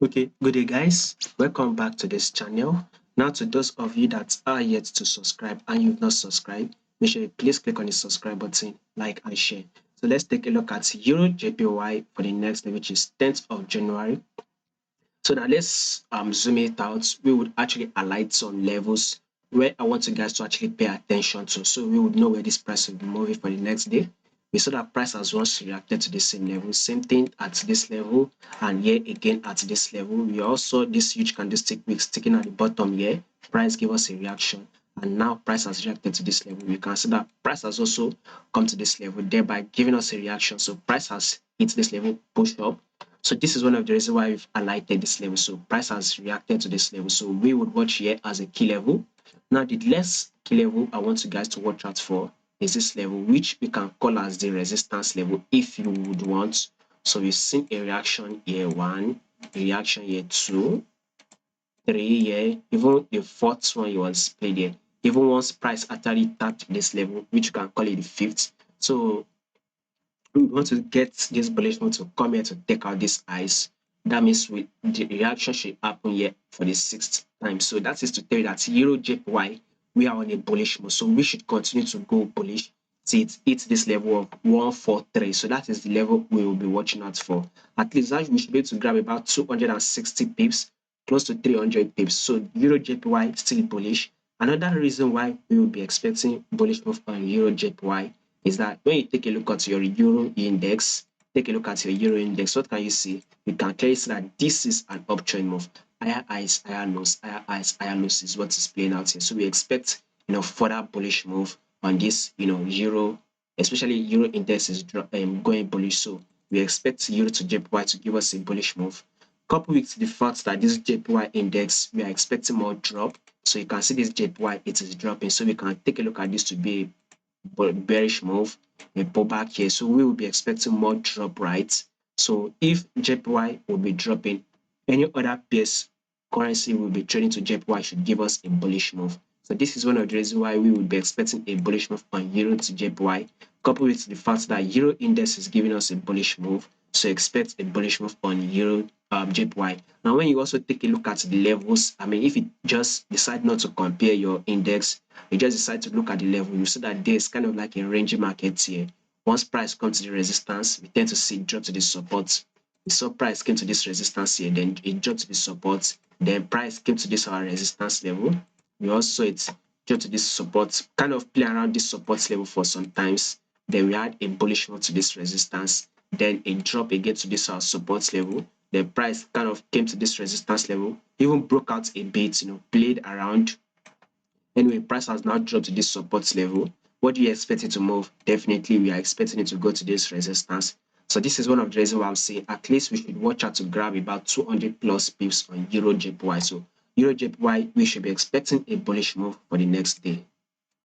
Okay, good day guys. Welcome back to this channel. Now to those of you that are yet to subscribe and you've not subscribed, make sure you please click on the subscribe button, like and share. So let's take a look at EURJPY for the next day, which is 10th of January. So now let's zoom it out. We would actually highlight some levels where I want you guys to actually pay attention to, so we would know where this price will be moving for the next day. We saw that price has once reacted to the same level, same thing at this level, and here again at this level. We also this huge candlestick wick sticking at the bottom here. Price gave us a reaction, and now price has reacted to this level. We can see that price has also come to this level, thereby giving us a reaction. So price has hit this level, pushed up. So this is one of the reasons why we've highlighted this level. So price has reacted to this level. So we would watch here as a key level. Now the last key level I want you guys to watch out for is this level, which we can call as the resistance level if you would want. So we've seen a reaction here, one, reaction here, two, three here, even the fourth one was played here. Even once price actually tapped this level, which you can call it the fifth. So we want to get this bullish move to come here to take out this ice. That means the reaction should happen here for the sixth time. So that is to tell you that EURJPY, we are on a bullish move. So we should continue to go bullish till it hits this level of 143. So that is the level we will be watching out for. At least that we should be able to grab about 260 pips, close to 300 pips. So EURJPY still bullish. Another reason why we will be expecting bullish move on EURJPY is that when you take a look at your euro index, take a look at your euro index, what can you see? You can clearly see that this is an uptrend move. Higher highs, higher lows, higher highs, higher lows is what is playing out here. So we expect further bullish move on this euro, especially euro index is going bullish. So we expect euro to JPY to give us a bullish move. Coupled with the fact that this JPY index, we are expecting more drop. So you can see this JPY, it is dropping. So we can take a look at this to be bearish move, a pullback here. So we will be expecting more drop, right? So if JPY will be dropping, any other base currency will be trading to JPY should give us a bullish move. So this is one of the reasons why we will be expecting a bullish move on euro to JPY, coupled with the fact that euro index is giving us a bullish move. So expect a bullish move on euro JPY. Now, when you also take a look at the levels, I mean, if you just decide not to compare your index, you just decide to look at the level, you see that there's kind of like a range market here. Once price comes to the resistance, we tend to see it drop to the support. We saw price came to this resistance here, then it dropped to the support, then price came to this our resistance level. We also it dropped to this support, kind of play around this support level for some times. Then we had a bullish move to this resistance, then a drop again to this our support level. The price kind of came to this resistance level, even broke out a bit, played around. Anyway, price has now dropped to this support level. What do you expect it to move? Definitely, we are expecting it to go to this resistance. So this is one of the reasons why I'm saying at least we should watch out to grab about 200 plus pips on EURJPY. So EURJPY, we should be expecting a bullish move for the next day.